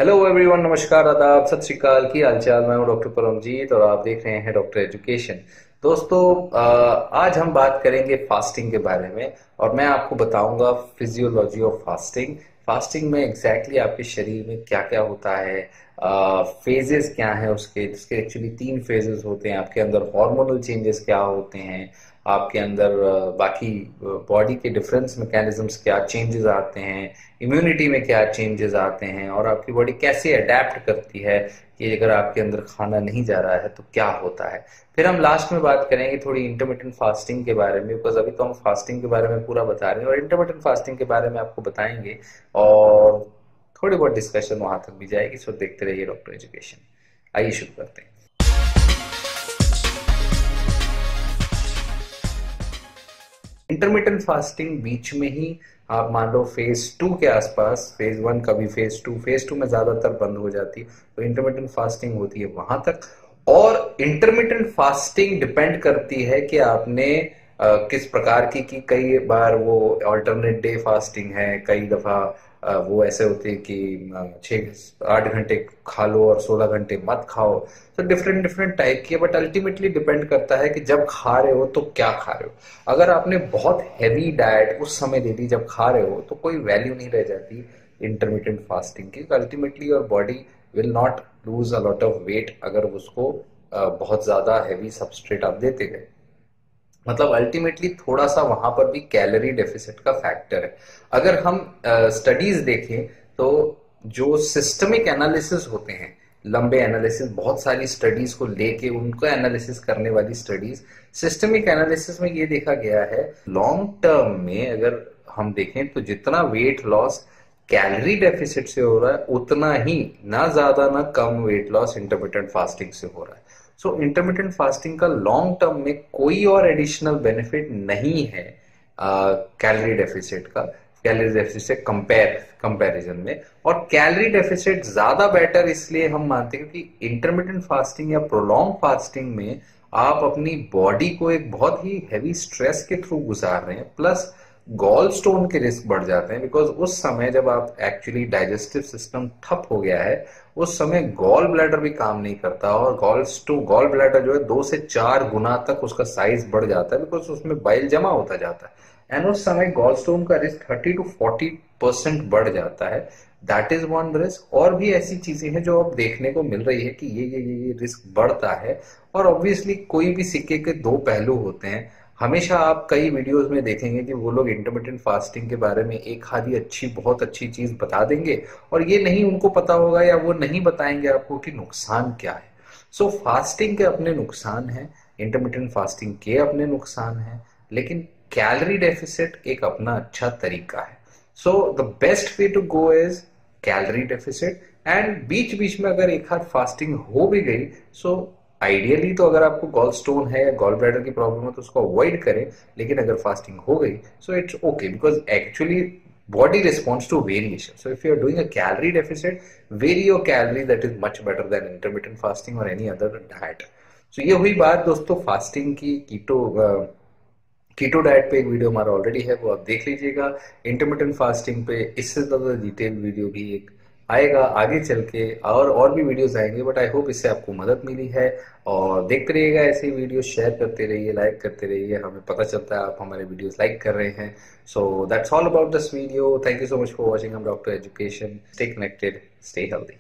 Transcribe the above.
Hello everyone, नमस्कार, आदाब, सत श्री अकाल। की हालचाल। मैं हूं डॉक्टर परमजीत और आप देख रहे हैं डॉक्टर एजुकेशन। दोस्तों, आज हम बात करेंगे फास्टिंग के बारे में और मैं आपको बताऊंगा फिजियोलॉजी ऑफ फास्टिंग। फास्टिंग में एग्जैक्टली आपके शरीर में क्या क्या होता है, फेजेस क्या है उसके एक्चुअली 3 फेजेस होते हैं। आपके अंदर हार्मोनल चेंजेस क्या होते हैं, आपके अंदर बाकी बॉडी के डिफरेंस मैकेनिज्म्स क्या चेंजेस आते हैं, इम्यूनिटी में क्या चेंजेस आते हैं और आपकी बॉडी कैसे अडेप्ट करती है कि अगर आपके अंदर खाना नहीं जा रहा है तो क्या होता है। फिर हम लास्ट में बात करेंगे थोड़ी इंटरमिटेंट फास्टिंग के बारे में, बिकॉज अभी तो हम फास्टिंग के बारे में पूरा बता रहे हैं और इंटरमिटेंट फास्टिंग के बारे में आपको बताएंगे और थोड़ी बहुत डिस्कशन वहां तक भी जाएगी। सो देखते रहिए डॉक्टर एजुकेशन। आइए शुरू करते हैं। इंटरमिटेंट फास्टिंग बीच में ही आप मान लो फेज 2 के आसपास, फेज 1 कभी फेज 2 में ज्यादातर बंद हो जाती है, तो इंटरमिटेंट फास्टिंग होती है वहां तक। और इंटरमिटेंट फास्टिंग डिपेंड करती है कि आपने किस प्रकार की कई बार वो ऑल्टरनेट डे फास्टिंग है, कई दफा वो ऐसे होते हैं कि 6-8 घंटे खा लो और 16 घंटे मत खाओ। तो डिफरेंट डिफरेंट टाइप की है, बट अल्टीमेटली डिपेंड करता है कि जब खा रहे हो तो क्या खा रहे हो। अगर आपने बहुत हैवी डाइट उस समय दे दी जब खा रहे हो तो कोई वैल्यू नहीं रह जाती इंटरमीडिएट फास्टिंग की। Ultimately your body will not lose a lot of weight अगर उसको बहुत ज्यादा हैवी सबस्ट्रेट आप देते गए। मतलब अल्टीमेटली थोड़ा सा वहां पर भी कैलोरी डेफिसिट का फैक्टर है। अगर हम स्टडीज देखें तो जो सिस्टमिक एनालिसिस होते हैं, लंबे एनालिसिस, बहुत सारी स्टडीज को लेके उनको एनालिसिस करने वाली स्टडीज, सिस्टमिक एनालिसिस में ये देखा गया है लॉन्ग टर्म में अगर हम देखें तो जितना वेट लॉस कैलोरी डेफिसिट से हो रहा है उतना ही ना ज्यादा ना कम वेट लॉस इंटरमिटेंट फास्टिंग से हो रहा है। सो इंटरमिटेंट फास्टिंग का लॉन्ग टर्म में कोई और एडिशनल बेनिफिट नहीं है कैलोरी डेफिसिट का, कैलोरी डेफिसिट से कंपैरिजन में। और कैलोरी डेफिसिट ज्यादा बेटर इसलिए हम मानते हैं क्योंकि इंटरमिटेंट फास्टिंग या प्रोलॉन्ग फास्टिंग में आप अपनी बॉडी को एक बहुत ही हैवी स्ट्रेस के थ्रू गुजार रहे हैं, प्लस गॉल स्टोन के रिस्क बढ़ जाते हैं। बिकॉज उस समय जब आप एक्चुअली डाइजेस्टिव सिस्टम ठप हो गया है उस समय गॉल ब्लैडर भी काम नहीं करता और गॉल ब्लैडर जो है 2 से 4 गुना तक उसका साइज बढ़ जाता है, बिकॉज उसमें बाइल जमा होता जाता है एंड उस समय गॉल स्टोन का रिस्क 30 to 40% बढ़ जाता है। That is one risk. और भी ऐसी चीजें हैं जो अब देखने को मिल रही है कि ये रिस्क बढ़ता है। और ऑब्वियसली कोई भी सिक्के के 2 पहलू होते हैं। हमेशा आप कई वीडियोस में देखेंगे कि वो लोग इंटरमिटेंट फास्टिंग के बारे में एक आधी बहुत अच्छी चीज बता देंगे और ये नहीं उनको पता होगा या वो नहीं बताएंगे आपको कि नुकसान क्या है। सो फास्टिंग के अपने नुकसान हैं, इंटरमिटेंट फास्टिंग के अपने नुकसान हैं, लेकिन कैलोरी डेफिसिट एक अपना अच्छा तरीका है। So the best way to go is calorie deficit. And बीच बीच में अगर एक हाथ फास्टिंग हो भी गई सो आइडियली तो अगर आपको गॉल स्टोन है या गॉल ब्लैडर की प्रॉब्लम है तो उसको अवॉइड करें, लेकिन अगर फास्टिंग हो गई so it's okay because actually body responds to variation. So if you are doing a calorie deficit, vary your calories, that is much better than intermittent fasting or any other diet. So ये हुई बात दोस्तों fasting की। Keto diet पे एक video हमारा already है, वो आप देख लीजिएगा। इंटरमिटेंट फास्टिंग पे इससे ज्यादा डिटेल वीडियो भी एक आएगा आगे चल के, और भी वीडियोस आएंगे। बट आई होप इससे आपको मदद मिली है और देखते रहिएगा ऐसे ही वीडियो, शेयर करते रहिए, लाइक करते रहिए, हमें पता चलता है आप हमारे वीडियोस लाइक कर रहे हैं। So that's all about this video. Thank you so much for watching. I am doctor education. Stay connected, stay healthy.